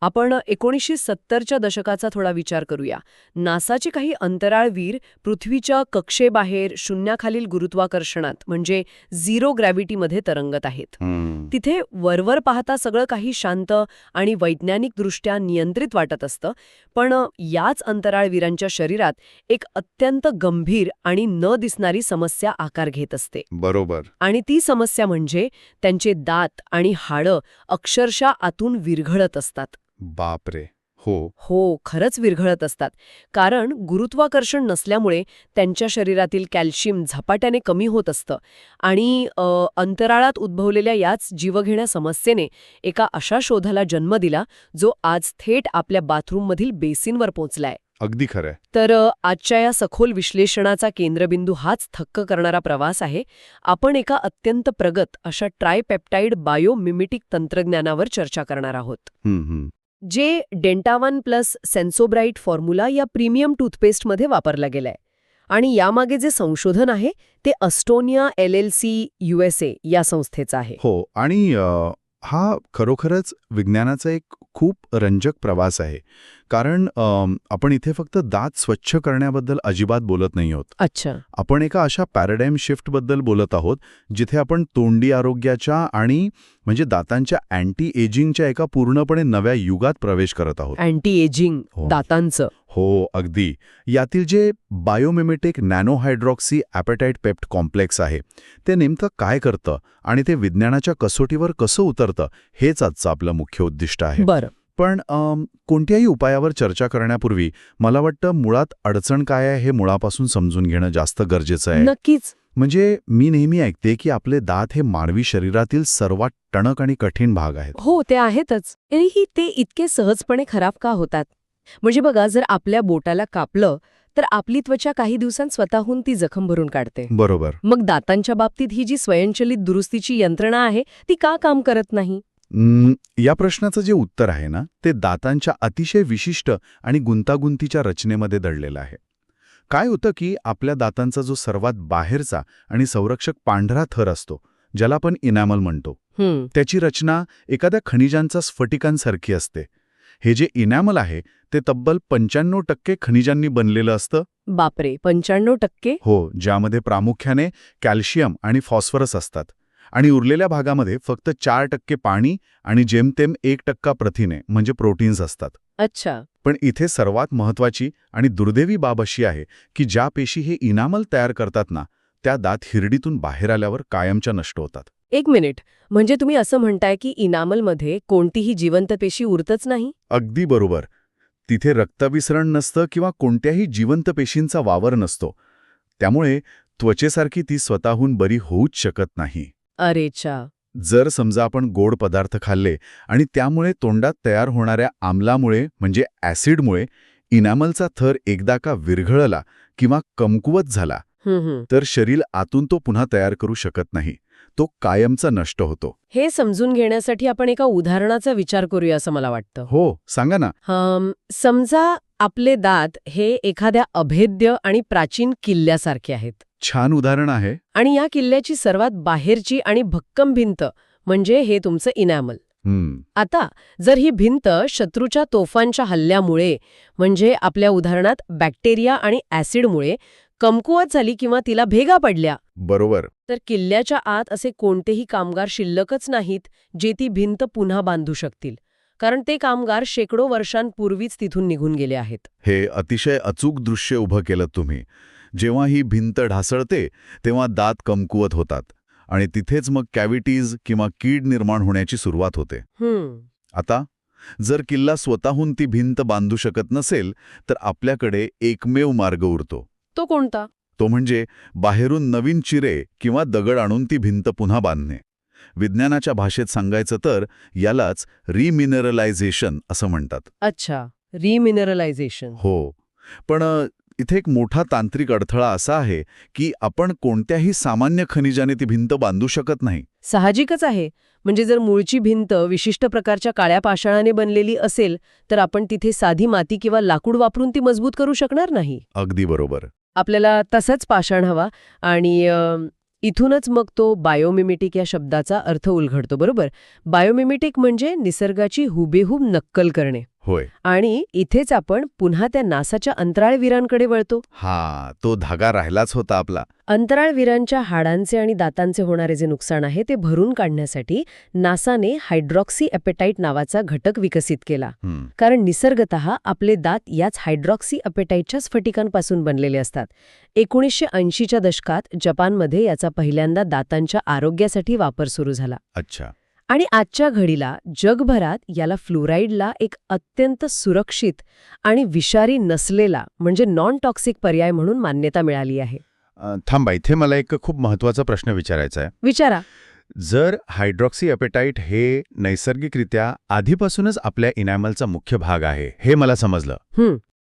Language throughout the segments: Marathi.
आपण 1970च्या दशकाचा थोडा विचार करूया. नासाचे काही अंतराळवीर पृथ्वीच्या कक्षेबाहेर शून्याखालील गुरुत्वाकर्षणात म्हणजे झिरो ग्रॅव्हिटीमध्ये तरंगत आहेत. तिथे वरवर पाहता सगळं काही शांत आणि वैज्ञानिकदृष्ट्या नियंत्रित वाटत असतं, पण याच अंतराळवीरांच्या शरीरात एक अत्यंत गंभीर आणि न दिसणारी समस्या आकार घेत असते. बरोबर. आणि ती समस्या म्हणजे त्यांचे दात आणि हाडं अक्षरशः आतून विरघळत असतात. बापरे. हो. हो, खरंच विरघळत असतात. कारण गुरुत्वाकर्षण नसल्यामुळे त्यांच्या शरीरातील कॅल्शियम झपाट्याने कमी होत असतं आणि अंतराळात उद्भवलेल्या याच जीवघेण्या समस्येने एका अशा शोधाला जन्म दिला जो आज थेट आपल्या बाथरूममधील बेसिनवर पोचलाय. अगदी खरंय. तर आजच्या या सखोल विश्लेषणाचा केंद्रबिंदू हाच थक्क करणारा प्रवास आहे. आपण एका अत्यंत प्रगत अशा ट्रायपेप्टाइड बायोमिमेटिक तंत्रज्ञानावर चर्चा करणार आहोत, जे डेंटावन प्लस सेन्सोब्राईट फॉर्म्युला या प्रीमियम टूथपेस्टमध्ये वापरला गेलाय. आणि यामागे जे संशोधन आहे ते अस्टोनिया LLC USA या संस्थेचं आहे. हो. आणि हा खरोखरच विज्ञानाचा एक खूप रंजक प्रवास आहे. कारण आपण इथे फक्त दात स्वच्छ करण्याबद्दल अजिबात बोलत नाही आहोत. अच्छा. आपण एका अशा पॅराडाईम शिफ्टबद्दल बोलत आहोत जिथे आपण तोंडी आरोग्याच्या आणि म्हणजे दातांच्या अँटी एजिंगच्या एका पूर्णपणे नव्या युगात प्रवेश करत आहोत. अँटी एजिंग दातांचं. हो, अगदी. यातील जे बायोमिमेटिक नॅनोहायड्रॉक्सी ॲपेटाइट पेप्ट कॉम्प्लेक्स आहे ते नेमकं काय करतं आणि ते विज्ञानाच्या कसोटीवर कसं उतरतं हेच आजचं आपलं मुख्य उद्दिष्ट आहे. बरं. पण कोणत्याही उपायावर चर्चा करण्यापूर्वी मला वाटतं मुळात अडचण काय आहे हे मुळापासून समजून घेणं जास्त गरजेचं आहे. नक्कीच. म्हणजे मी नेहमी ऐकते की आपले दात हे मानवी शरीरातील सर्वात टणक आणि कठीण भाग आहेत. हो, ते आहेतच. तरीही ते इतके सहजपणे खराब का होतात? म्हणजे बघा, जर आपल्या बोटाला कापलं तर आपली त्वचा काही दिवसांत स्वतःहून ती जखम भरून काढते. बरोबर. मग दातांच्या बाबतीत ही जी स्वयंचलित दुरुस्तीची यंत्रणा आहे ती का काम करत नाही? या प्रश्नाचं जे उत्तर आहे ना ते दातांच्या अतिशय विशिष्ट आणि गुंतागुंतीच्या रचनेमध्ये दडलेलं आहे. काय होतं की आपल्या दातांचा जो सर्वात बाहेरचा आणि संरक्षक पांढरा थर असतो ज्याला आपण इनॅमल म्हणतो, त्याची रचना एखाद्या खनिजांचा स्फटिकांसारखी असते. हे जे इनॅमल आहे ते तब्बल 95% खनिजांनी बनलेलं असतं. बापरे, 95%? हो, ज्यामध्ये प्रामुख्याने कॅल्शियम आणि फॉस्फरस असतात. आणि उरलेल्या भागामध्ये फक्त 4% पाणी आणि जेमतेम 1% प्रथिने म्हणजे प्रोटीन्स असतात. अच्छा. पण इथे सर्वात महत्वाची आणि दुर्दैवी बाब अशी आहे की ज्या पेशी हे इनामल तयार करतात ना त्या दात हिरडीतून बाहेर आल्यावर कायमच्या नष्ट होतात. एक मिनिट, म्हणजे तुम्ही असं म्हणताय की इनामलमध्ये कोणतीही जिवंत पेशी उरतच नाही? अगदी बरोबर. तिथे रक्तविसरण नसतं किंवा कोणत्याही जिवंत पेशींचा वावर नसतो. त्यामुळे त्वचेसारखी ती स्वतःहून बरी होऊच शकत नाही. अरेच्या. जर समजा आपण गोड पदार्थ खाल्ले आणि त्यामुळे तोंडात तयार होणाऱ्या आम्लामुळे म्हणजे ॲसिडमुळे इनामलचा थर एकदा का विरघळला किंवा कमकुवत झाला तर शरीर आतून तो पुन्हा तयार करू शकत नाही. तो कायमचा नष्ट होतो. हे समजून घेण्यासाठी आपण एका उदाहरणाचा विचार करूया असं मला वाटतं. हो, सांगा ना. समजा आपले दात हे एखाद्या अभेद्य आणि प्राचीन किल्ल्यासारखे आहेत. छान उदाहरण आहे. आणि या किल्ल्याची सर्वात बाहेरची आणि भक्कम भिंत म्हणजे हे तुमचं इनॅमल. आता जर ही भिंत शत्रूच्या तोफांच्या हल्ल्यामुळे म्हणजे आपल्या उदाहरणात बॅक्टेरिया आणि ॲसिडमुळे कमकुवत झाली किंवा तिला भेगा पडल्या, बरोबर, तर किल्ल्याच्या आत असे कोणतेही कामगार शिल्लकच नाहीत जे ती भिंत पुन्हा बांधू शकतील, कारण ते कामगार शेकडो वर्षांपूर्वीच तिथून निघून गेले आहेत. हे अतिशय अचूक दृश्य उभं केलं तुम्ही. जेव्हा ही भिंत ढासळते तेव्हा दात कमकुवत होतात आणि तिथेच मग कॅव्हिटीज किंवा कीड निर्माण होण्याची सुरुवात होते. आता जर किल्ला स्वतःहून ती भिंत बांधू शकत नसेल तर आपल्याकडे एकमेव मार्ग उरतो. तो कोणता? तो म्हणजे बाहेरून नवीन चिरे किंवा दगड आणून ती भिंत पुन्हा बांधणे. विज्ञानाच्या भाषेत सांगायचं तर यालाच रिमिनरलायझेशन असं म्हणतात. अच्छा, रिमिनरलायझेशन. हो, पण इथे एक मोठा तांत्रिक अडथळा असा आहे की आपण कोणत्याही सामान्य खनिजाने ती भिंत बांधू शकत नाही. साहजिकच आहे. म्हणजे जर मूळची भिंत विशिष्ट प्रकारच्या काळ्या पाषाणाने बनलेली असेल तर आपण तिथे साधी माती किंवा लाकूड वापरून ती मजबूत करू शकणार नाही. अगदी बरोबर. आपल्याला तसाच पाषाण हवा आणि इथूनच मग तो बायोमिमेटिक या शब्दाचा अर्थ उलगडतो, बरोबर? बायोमिमेटिक म्हणजे निसर्गाची हुबेहूब नक्कल करणे. होय. आणि इथेच आपण पुन्हा त्या नासाच्या अंतराळवीरांकडे वळतो. तो धागा राहिलाच होता आपला. अंतराळवीरांच्या हाडांचे आणि दातांचे होणारे जे नुकसान आहे ते भरून काढण्यासाठी नासाने हायड्रॉक्सी एपेटाइट नावाचा घटक विकसित केला. कारण निसर्गतः आपले दात याच हायड्रॉक्सी एपेटाइटच्या स्फटिकांपासून बनलेले असतात. 1980च्या दशकात जपानमध्ये याचा पहिल्यांदा दातांच्या आरोग्यासाठी वापर सुरू झाला. अच्छा. आणि आजच्या घडीला जगभरात याला फ्लोराईडला एक अत्यंत सुरक्षित आणि विषारी नसलेला म्हणजे नॉन टॉक्सिक पर्याय म्हणून मान्यता मिळाली आहे. थांबा, इथे मला एक खूप महत्वाचा प्रश्न विचारायचा आहे. विचारा. जर हायड्रॉक्सी एपेटाइट हे नैसर्गिकरित्या आधीपासूनच आपल्या इनॅमलचा मुख्य भाग आहे, हे मला समजलं.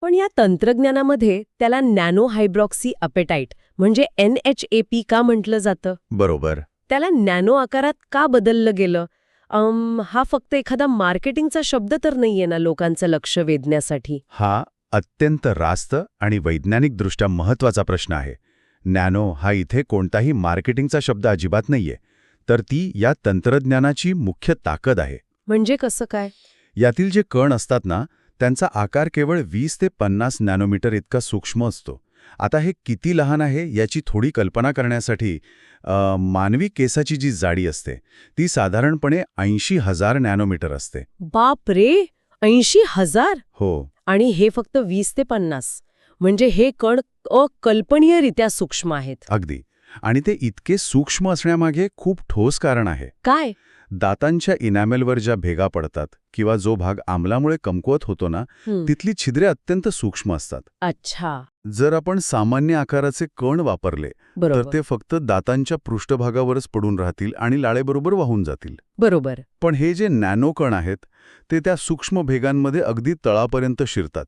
पण या तंत्रज्ञानामध्ये त्याला नॅनो हायड्रॉक्सी एपेटाइट म्हणजे NHAP का म्हटलं जातं? बरोबर. त्याला नॅनो आकारात का बदललं गेलं? हा फक्त एखादा मार्केटिंगचा शब्द तर नाहीये ना लोकांचं लक्ष वेधण्यासाठी? हा अत्यंत रास्त आणि वैज्ञानिकदृष्ट्या महत्वाचा प्रश्न आहे. नॅनो हा इथे कोणताही मार्केटिंगचा शब्द अजिबात नाहीये, तर ती या तंत्रज्ञानाची मुख्य ताकद आहे. म्हणजे कसं काय? यातील जे कण असतात ना, त्यांचा आकार केवळ 20 ते 50 नॅनोमीटर इतका सूक्ष्म असतो. आता हे किती लहान आहे याची थोडी कल्पना करण्यासाठी मानवी केसाची जी जाडी असते ती साधारणपणे 80,000 नॅनोमीटर असते. बाप रे, 80,000? हो. आणि हे फक्त 20 ते 50. म्हणजे हे कण अकल्पनीयरित्या सूक्ष्म आहेत. अगदी. आणि ते इतके सूक्ष्म असण्यामागे खूप ठोस कारण आहे. काय? दातांच्या इनॅमेलवर ज्या भेगा पडतात किंवा जो भाग आम्लामुळे कमकुवत होतो ना, तिथली छिद्रे अत्यंत सूक्ष्म असतात. अच्छा. जर आपण सामान्य आकाराचे कण वापरले तर ते फक्त दातांच्या पृष्ठभागावरच पडून राहतील आणि लाळेबरोबर वाहून जातील. बरोबर. पण हे जे नॅनो कण आहेत ते त्या सूक्ष्म भेगांमध्ये अगदी तळापर्यंत शिरतात.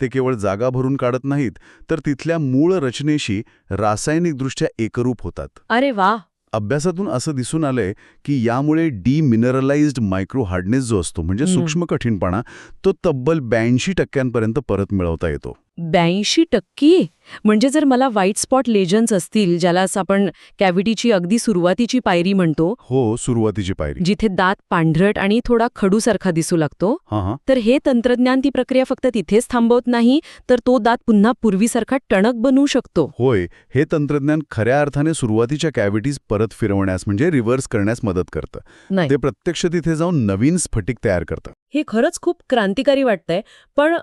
ते केवळ जागा भरून काढत नाहीत, तर तिथल्या मूळ रचनेशी रासायनिकदृष्ट्या एकरूप होतात. अरे वा. अभ्यासातून असं दिसून आलंय की यामुळे डिमिनरलाइज्ड मायक्रो हार्डनेस जो असतो म्हणजे सूक्ष्म कठीणपणा तो तब्बल 82% परत मिळवता येतो. 82%? म्हणजे जर मला व्हाईट स्पॉट लेजन्स असतील, ज्याला आपण कॅव्हिटीची अगदी सुरुवातीची पायरी म्हणतो. हो, सुरुवातीची पायरी. जिथे दात पांढरट आणि थोडा खडूसारखा दिसू लागतो. तर हे तंत्रज्ञान ती प्रक्रिया फक्त तिथेच थांबवत नाही, तर तो दात पुन्हा पूर्वीसारखा टणक बनवू शकतो. होय, हे तंत्रज्ञान खऱ्या अर्थाने सुरुवातीच्या कॅव्हिटीज परत फिरवण्यास म्हणजे रिव्हर्स करण्यास मदत करतं. ते प्रत्यक्ष तिथे जाऊन नवीन स्फटिक तयार करतं. हे खरंच खूप क्रांतिकारी वाटतंय. पण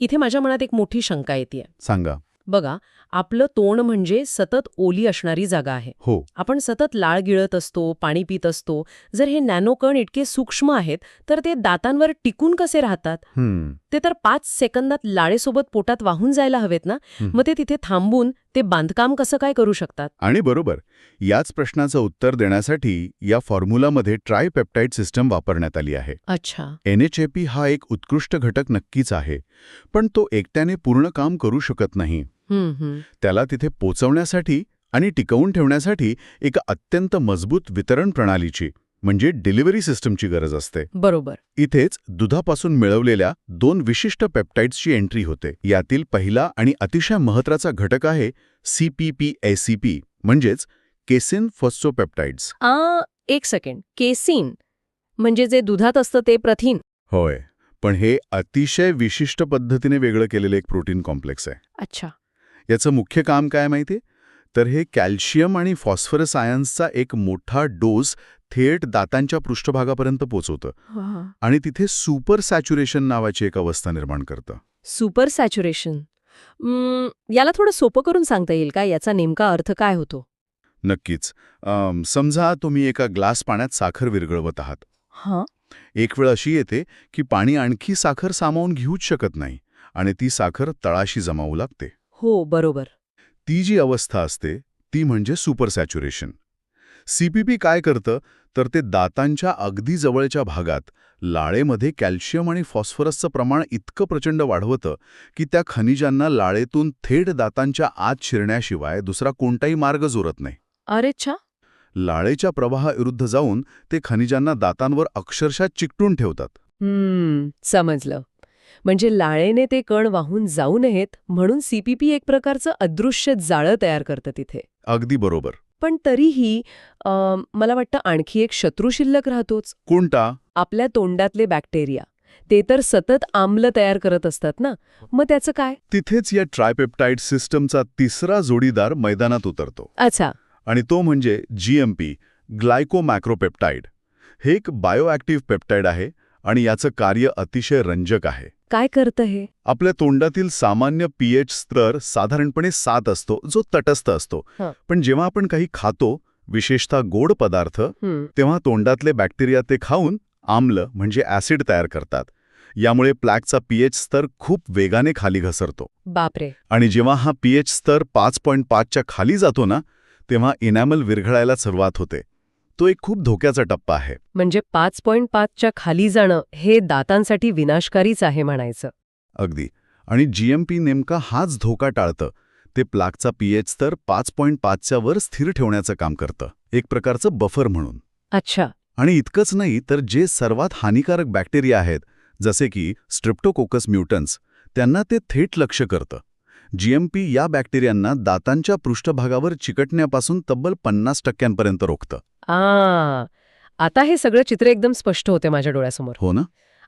इथे माझ्या मनात एक मोठी शंका येते. सांगा. बघा, आपलं तोंड म्हणजे सतत ओली असणारी जागा आहे. हो. आपण सतत लाळ गिळत असतो, पाणी पित असतो. जर हे नॅनो कण इतके सूक्ष्म आहेत तर ते दातांवर टिकून कसे राहतात? ते तर 5 सेकंदात लाळेसोबत पोटात वाहून जायला हवेत ना. मग ते तिथे थांबून ते बांधकाम कसं काय करू शकतात? आणि बरोबर, याच प्रश्नाचं उत्तर देण्यासाठी या फॉर्म्युलामध्ये ट्रायपेप्टाइड सिस्टम वापरण्यात आली आहे. अच्छा. NHAP हा एक उत्कृष्ट घटक नक्कीच आहे, पण तो एकट्याने पूर्ण काम करू शकत नाही. त्याला तिथे पोचवण्यासाठी आणि टिकवून ठेवण्यासाठी एक अत्यंत मजबूत वितरण प्रणालीची म्हणजे डिलिव्हरी सिस्टमची गरज असते. बरोबर. इथेच दुधापासून मिळवलेल्या 2 विशिष्ट पेप्टाइड्सची एंट्री होते. यातील पहिला आणि अतिशय महत्त्वाचा घटक आहे CPP-ACP म्हणजेच केसिन फॉस्फोपेप्टाइड्स. एक सेकंड. केसिन म्हणजे जे दुधात असतं ते प्रथिन? होय, पण हे अतिशय विशिष्ट पद्धतीने वेगळं केलेलं एक प्रोटीन कॉम्प्लेक्स आहे. अच्छा. याचं मुख्य काम काय माहिती? तर हे कॅल्शियम आणि फॉस्फरस आयन्सचा एक मोठा डोस थेट दातांच्या पृष्ठभागापर्यंत पोचवतं आणि तिथे सुपर सॅच्युरेशन नावाची एक अवस्था निर्माण करतं. Super saturation? याला थोडं सोपं करून सांगता येईल का? याचा नेमका अर्थ काय होतो? नक्कीच. समजा तुम्ही एका ग्लास पाण्यात साखर विरघळवत आहात. एक वेळ अशी येते की पाणी आणखी साखर सामावून घेऊच शकत नाही आणि ती साखर तळाशी जमावू लागते. हो, बरोबर. ती जी अवस्था असते ती म्हणजे सुपर सॅच्युरेशन. CPP काय करतं तर ते दातांच्या अगदी जवळच्या भागात लाळेमध्ये कॅल्शियम आणि फॉस्फरसचं प्रमाण इतकं प्रचंड वाढवतं की त्या खनिजांना लाळेतून थेट दातांच्या आत शिरण्याशिवाय दुसरा कोणताही मार्ग उरत नाही. अरे छा. लाळेच्या प्रवाहाविरुद्ध जाऊन ते खनिजांना दातांवर अक्षरशः चिकटून ठेवतात. समजलं. म्हणजे लाळेने ते कण वाहून जाऊ नयेत म्हणून CPP एक प्रकारचं अदृश्य जाळं तयार करतं तिथे. अगदी बरोबर. पण तरीही मला वाटतं आणखी एक शत्रू शिल्लक राहतोच. कोणता? आपल्या तोंडातले बॅक्टेरिया. ते तर सतत आम्ल तयार करत असतात ना, मग त्याचं काय? तिथेच या ट्रायपेप्टाइड सिस्टमचा तिसरा जोडीदार मैदानात उतरतो. अच्छा. आणि तो म्हणजे GMP, ग्लायकोमॅक्रोपेप्टाइड. हे एक बायोॲक्टिव्ह पेप्टाइड आहे आणि याचं कार्य अतिशय रंजक आहे. काय करतं हे? आपल्या तोंडातील सामान्य pH स्तर साधारणपणे 7 असतो, जो तटस्थ असतो. हं. पण जेव्हा आपण काही खातो, विशेषतः गोड पदार्थ, तेव्हा तोंडातले बॅक्टेरिया ते खाऊन आम्ल म्हणजे ॲसिड तयार करतात. यामुळे प्लॅकचा pH स्तर खूप वेगाने खाली घसरतो. बापरे. आणि जेव्हा हा pH स्तर 5.5च्या खाली जातो ना, तेव्हा इनॅमल विरघळायला सुरुवात होते. तो एक खूप धोक्याचा टप्पा आहे. म्हणजे 5.5च्या खाली जाणं हे दातांसाठी विनाशकारीच आहे म्हणायचं. अगदी. आणि GMP नेमका हाच धोका टाळतं. ते प्लाकचा pH स्तर 5.5च्या वर स्थिर ठेवण्याचं काम करतं, एक प्रकारचं बफर म्हणून. अच्छा. आणि इतकंच नाही तर जे सर्वात हानिकारक बॅक्टेरिया आहेत, जसे की स्ट्रेप्टोकोकस म्युटन्स, त्यांना ते थेट लक्ष्य करतं. GMP या बॅक्टेरियांना दातांच्या पृष्ठभागावर चिकटण्यापासून तब्बल 50% रोखतं. आता हे सगळं चित्र एकदम स्पष्ट होते माझ्या डोळ्यासमोर. हो ना?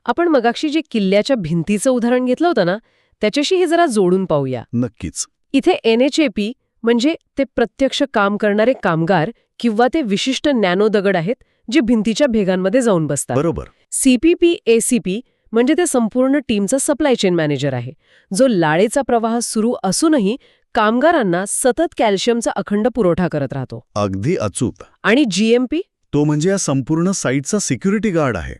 आपण मगाशी जे किल्ल्याच्या भिंतीचं उदाहरण घेतलं होतं ना, त्याच्याशी हे जरा जोडून पाहूया. नक्कीच. इथे NHAP म्हणजे ते प्रत्यक्ष काम करणारे कामगार किंवा ते विशिष्ट नॅनो दगड आहेत जे भिंतीच्या भेगांमध्ये जाऊन बसतात. बरोबर. CPP-ACP म्हणजे ते संपूर्ण टीमचा सप्लाय चेन मॅनेजर आहे, जो लाळेचा प्रवाह सुरू असूनही कामगारांना सतत कॅल्शियमचा अखंड पुरवठा करत राहतो. अगदी अचूक. आणि GMP? तो म्हणजे या संपूर्ण साईटचा सिक्युरिटी गार्ड आहे.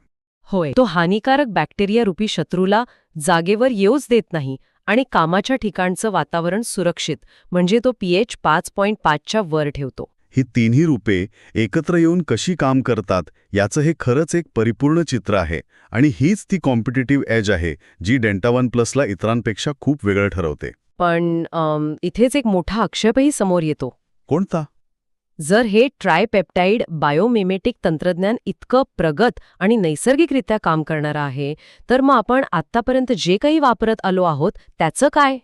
होय. तो हानिकारक बॅक्टेरिया रूपी शत्रूला जागेवर येऊच देत नाही आणि कामाच्या ठिकाणचं वातावरण सुरक्षित म्हणजे तो pH 5.5च्या वर ठेवतो. ही तिन्ही रूपे एकत्र येऊन कशी काम करतात याचं हे खरंच एक परिपूर्ण चित्र आहे. आणि हीच ती कॉम्पिटिटिव्ह एज आहे जी डेल्टा 1+ इतरांपेक्षा खूप वेगळं ठरवते. पण इथेच एक मोठा आक्षेपही समोर येतो. कोणता? जर हे ट्रायपेप्टाइड बायोमिमेटिक तंत्रज्ञान इतकं प्रगत आणि नैसर्गिकरित्या काम करणारं आहे, तर मग आपण आत्तापर्यंत जे काही वापरत आलो आहोत त्याचं काय?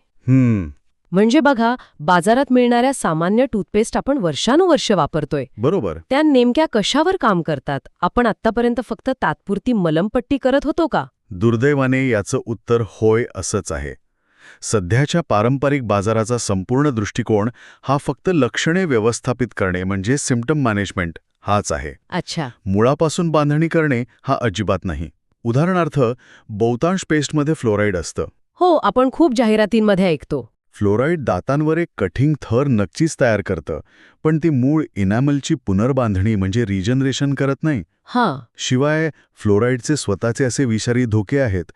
म्हणजे बघा, बाजारात मिळणाऱ्या सामान्य टूथपेस्ट आपण वर्षानुवर्ष वापरतोय. बरोबर. त्या नेमक्या कशावर काम करतात? आपण आत्तापर्यंत फक्त तात्पुरती मलमपट्टी करत होतो का? दुर्दैवाने याचं उत्तर होय असंच आहे. सध्याच्या पारंपरिक बाजाराचा संपूर्ण दृष्टिकोन हा फक्त लक्षणे व्यवस्थापित करणे म्हणजे सिम्प्टम मॅनेजमेंट हाच आहे. अच्छा. मुळापासून बांधणी करणे हा अजिबात नाही. उदाहरणार्थ, बहुतांश पेस्टमध्ये फ्लोराईड असतं. हो, आपण खूप जाहिरातींमध्ये ऐकतो. फ्लोराईड दातांवर एक कठीण थर नक्कीच तयार करतं, पण ती मूळ इनॅमलची पुनर्बांधणी म्हणजे रिजनरेशन करत नाही. शिवाय फ्लोराईडचे स्वतःचे असे विषारी धोके आहेत.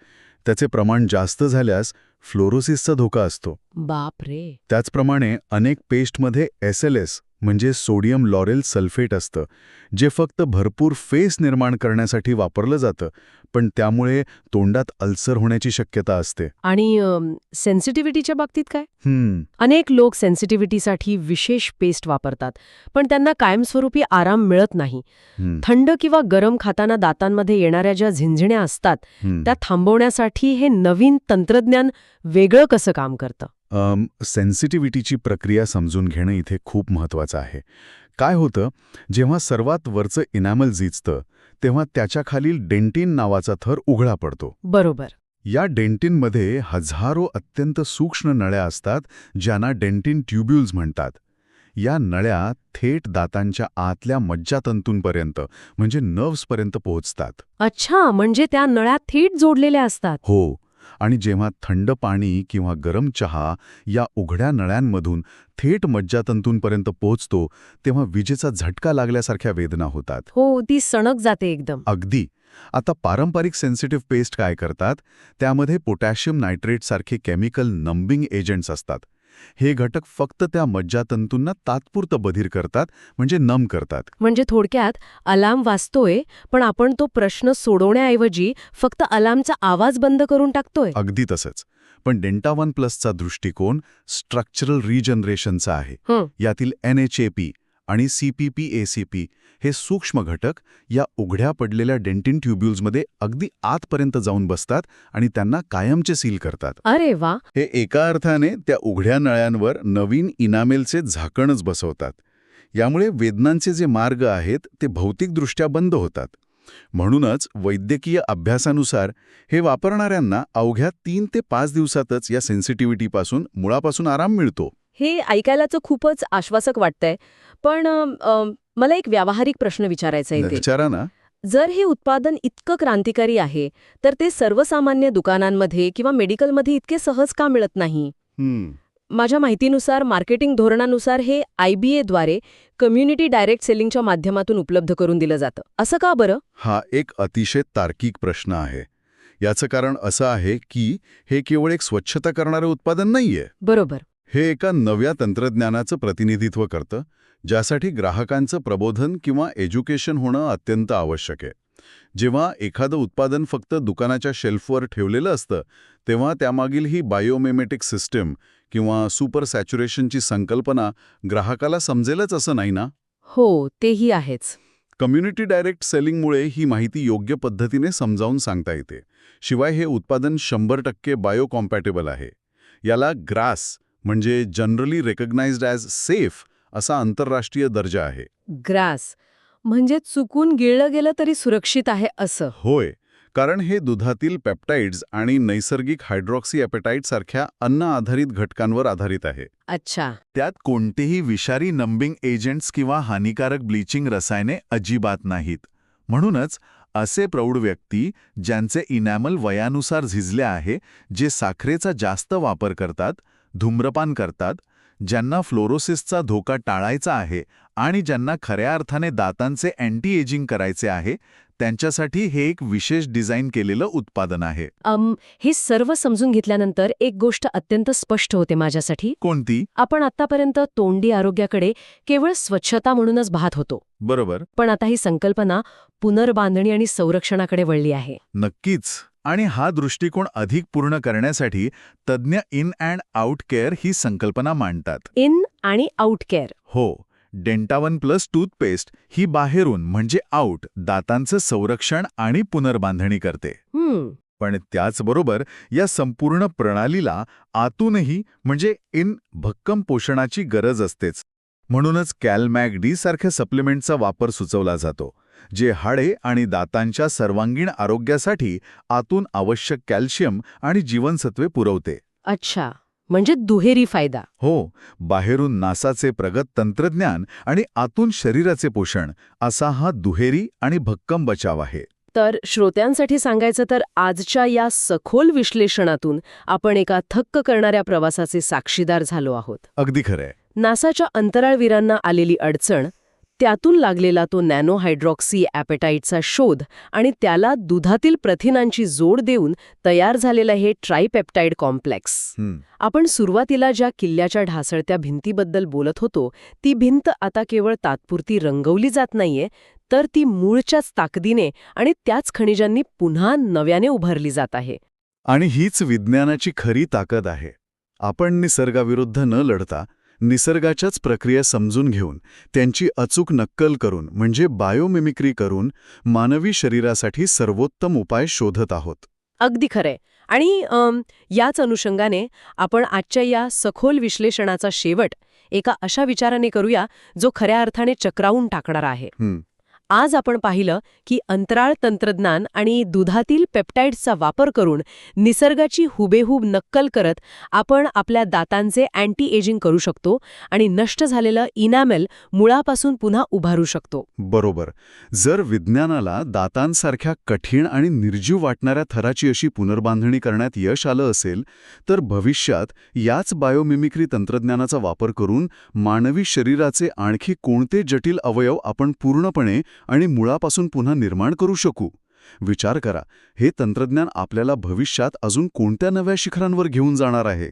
त्याचे प्रमाण जास्त झाल्यास फ्लोरोसिसचा धोका असतो. बापरे. त्याचप्रमाणे अनेक पेस्टमध्ये SLS म्हणजे सोडियम लॉरेल सल्फेट असतं, जे फक्त भरपूर फेस निर्माण करण्यासाठी वापरलं जातं, पण त्यामुळे तोंडात अल्सर होण्याची शक्यता असते. आणि सेन्सिटिव्हिटीच्या बाबतीत काय? अनेक लोक सेन्सिटिव्हिटीसाठी विशेष पेस्ट वापरतात, पण त्यांना कायमस्वरूपी आराम मिळत नाही. थंड किंवा गरम खाताना दातांमध्ये येणाऱ्या ज्या झिंझिण्या असतात त्या थांबवण्यासाठी हे नवीन तंत्रज्ञान वेगळं कसं काम करतं? सेन्सिटिव्हिटीची प्रक्रिया समजून घेणं इथे खूप महत्त्वाचं आहे. काय होतं, जेव्हा सर्वात वरचं इनॅमल झिजतं तेव्हा त्याच्याखालील डेंटिन नावाचा थर उघडा पडतो. बरोबर. या डेंटिनमध्ये हजारो अत्यंत सूक्ष्म नळ्या असतात, ज्यांना डेंटिन ट्युब्युल्स म्हणतात. या नळ्या थेट दातांच्या आतल्या मज्जातंतूंपर्यंत म्हणजे नर्व्सपर्यंत पोहोचतात. अच्छा, म्हणजे त्या नळ्या थेट जोडलेल्या असतात. हो. आणि जेव्हा थंड पाणी किंवा गरम चहा या उघड्या नळ्यांमधून थेट मज्जातंतूंपर्यंत पोहोचतो तेव्हा विजेचा झटका लागल्यासारख्या वेदना होतात. हो, ती सणक जाते एकदम. अगदी. आता पारंपरिक सेन्सिटिव्ह पेस्ट काय करतात? त्यामध्ये पोटॅशियम नायट्रेटसारखे केमिकल नंबिंग एजंट्स असतात. हे घटक फक्त त्या मज्जातंतूंना तात्पुरतं बधीर करतात, म्हणजे नम करतात. म्हणजे थोडक्यात अलार्म वाजतोय, पण आपण तो प्रश्न सोडवण्याऐवजी फक्त अलार्मचा आवाज बंद करून टाकतोय. अगदी तसंच. पण डेल्टा 1+चा दृष्टिकोन स्ट्रक्चरल रिजनरेशनचा आहे. यातील NHAP आणि CPP-ACP हे सूक्ष्म घटक या उघड्या पडलेल्या डेंटिन ट्युब्युल्समध्ये अगदी आतपर्यंत जाऊन बसतात आणि त्यांना कायमचे सील करतात. अरे वा. हे एका अर्थाने त्या उघड्या नळ्यांवर नवीन इनामेलचे झाकणच बसवतात. यामुळे वेदनांचे जे मार्ग आहेत ते भौतिकदृष्ट्या बंद होतात. म्हणूनच वैद्यकीय अभ्यासानुसार हे वापरणाऱ्यांना अवघ्या 3 ते 5 दिवसातच या सेन्सिटिव्हिटीपासून मुळापासून आराम मिळतो. हे ऐकायला तर खूपच आश्वासक वाटतंय. पण मला एक व्यावहारिक प्रश्न विचारायचा आहे इथे. विचारा ना. जर हे उत्पादन इतकं क्रांतिकारी आहे तर ते सर्वसामान्य दुकानांमध्ये किंवा मेडिकलमध्ये इतके सहज का मिळत नाही? माझ्या माहितीनुसार मार्केटिंग धोरणानुसार हे IBA-द्वारे कम्युनिटी डायरेक्ट सेलिंगच्या माध्यमातून उपलब्ध करून दिलं जातं. असं का बरं? हा एक अतिशय तार्किक प्रश्न आहे. याचं कारण असं आहे की हे केवळ एक स्वच्छता करणारं उत्पादन नाहीये. बरोबर. हे एका नव्या तंत्रज्ञानाचं प्रतिनिधित्व करतं, ज्यासाठी ग्राहकांचं प्रबोधन किंवा एज्युकेशन होणं अत्यंत आवश्यक आहे. जेव्हा एखादं उत्पादन फक्त दुकानाच्या शेल्फवर ठेवलेलं असतं, तेव्हा त्यामागील ही बायोमिमेटिक सिस्टीम किंवा सुपर सॅच्युरेशनची संकल्पना ग्राहकाला समजेलच असं नाही ना? हो, तेही आहेच. कम्युनिटी डायरेक्ट सेलिंगमुळे ही माहिती योग्य पद्धतीने समजावून सांगता येते. शिवाय हे उत्पादन 100% बायोकॉम्पॅटेबल आहे. याला ग्रास म्हणजे जनरली रेकग्नाइज्ड ॲज सेफ असा आंतरराष्ट्रीय दर्जा आहे. ग्रास म्हणजे चुकून गिळलं गेलं तरी सुरक्षित आहे असं. होय, कारण हे दुधातील पेप्टाइड्स आणि नैसर्गिक हायड्रॉक्सी ॲपेटाइट सारख्या अन्न आधारित घटकांवर आधारित आहे. अच्छा. त्यात कोणतेही विषारी नंबिंग एजंट्स किंवा हानिकारक ब्लीचिंग रसायने अजिबात नाहीत. म्हणूनच असे प्रौढ व्यक्ती ज्यांचे इनॅमल वयानुसार झिजले आहे, जे साखरेचा जास्त वापर करतात, धूम्रपान करतात, ज्यांना फ्लोरोसिसचा धोका टाळायचा आहे आणि ज्यांना खऱ्या अर्थाने दातांचे अँटी एजिंग करायचे आहे, त्यांच्यासाठी हे एक विशेष डिझाईन केलेलं उत्पादन आहे. हे सर्व समजून घेतल्यानंतर एक गोष्ट अत्यंत स्पष्ट होते माझ्यासाठी. कोणती? आपण आतापर्यंत तोंडी आरोग्याकडे केवळ स्वच्छता म्हणूनच पाहत होतो. बरोबर. पण आता ही संकल्पना पुनर्बांधणी आणि संरक्षणाकडे वळली आहे. नक्कीच. आणि हा दृष्टिकोन अधिक पूर्ण करण्यासाठी तज्ज्ञ इन अँड आउट केअर ही संकल्पना मांडतात. इन आणि आउट केअर. हो. डेंटावन प्लस टूथपेस्ट ही बाहेरून म्हणजे आउट दातांचं संरक्षण आणि पुनर्बांधणी करते. पण त्याचबरोबर या संपूर्ण प्रणालीला आतूनही म्हणजे इन भक्कम पोषणाची गरज असतेच. म्हणूनच कॅलमॅग-डी सारख्या सप्लिमेंटचा वापर सुचवला जातो, जे हाडे आणि दातांच्या सर्वांगीण आरोग्यासाठी आतून आवश्यक कॅल्शियम आणि जीवनसत्वे पुरवते. अच्छा, म्हणजे दुहेरी फायदा. हो, बाहेरून नासाचे प्रगत तंत्रज्ञान आणि आतून शरीराचे पोषण असा हा दुहेरी आणि भक्कम बचाव आहे. तर श्रोत्यांसाठी सांगायचं तर आजच्या या सखोल विश्लेषणातून आपण एका थक्क करणाऱ्या प्रवासाचे साक्षीदार झालो आहोत. अगदी खरंय. नासाच्या अंतराळवीरांना आलेली अडचण, त्यातून लागलेला तो नॅनो हायड्रॉक्सी ॲपेटाइटचा शोध आणि त्याला दुधातील प्रथिनांची जोड देऊन तयार झालेलं हे ट्रायपेप्टाइड कॉम्प्लेक्स. आपण सुरुवातीला ज्या किल्ल्याच्या ढासळत्या भिंतीबद्दल बोलत होतो, ती भिंत आता केवळ तात्पुरती रंगवली जात नाहीये, तर ती मूळच्याच ताकदीने आणि त्याच खनिजांनी पुन्हा नव्याने उभारली जात आहे. आणि हीच विज्ञानाची खरी ताकद आहे. आपण निसर्गाविरुद्ध न लढता निसर्गाच्याच प्रक्रिया समजून घेऊन त्यांची अचूक नक्कल करून म्हणजे बायोमिमिक्री करून मानवी शरीरासाठी सर्वोत्तम उपाय शोधत आहोत. अगदी खरंय. आणि याच अनुषंगाने आपण आजच्या या सखोल विश्लेषणाचा शेवट एका अशा विचाराने करूया जो खऱ्या अर्थाने चक्रावून टाकणारा आहे. आज आपण पाहिलं की अंतराळ तंत्रज्ञान आणि दुधातील पेप्टाइड्सचा वापर करून निसर्गाची हुबेहूब नक्कल करत आपण आपल्या दातांचे अँटी एजिंग करू शकतो आणि नष्ट झालेलं इनॅमेल मुळापासून पुन्हा उभारू शकतो. बरोबर. जर विज्ञानाला दातांसारख्या कठीण आणि निर्जीव वाटणाऱ्या थराची अशी पुनर्बांधणी करण्यात यश आलं असेल, तर भविष्यात याच बायोमिमिक्री तंत्रज्ञानाचा वापर करून मानवी शरीराचे आणखी कोणते जटिल अवयव आपण पूर्णपणे आणि मुळापासून पुन्हा निर्माण करू शकू. विचार करा, हे तंत्रज्ञान आपल्याला भविष्यात अजून कोणत्या नव्या शिखरांवर घेऊन जाणार आहे.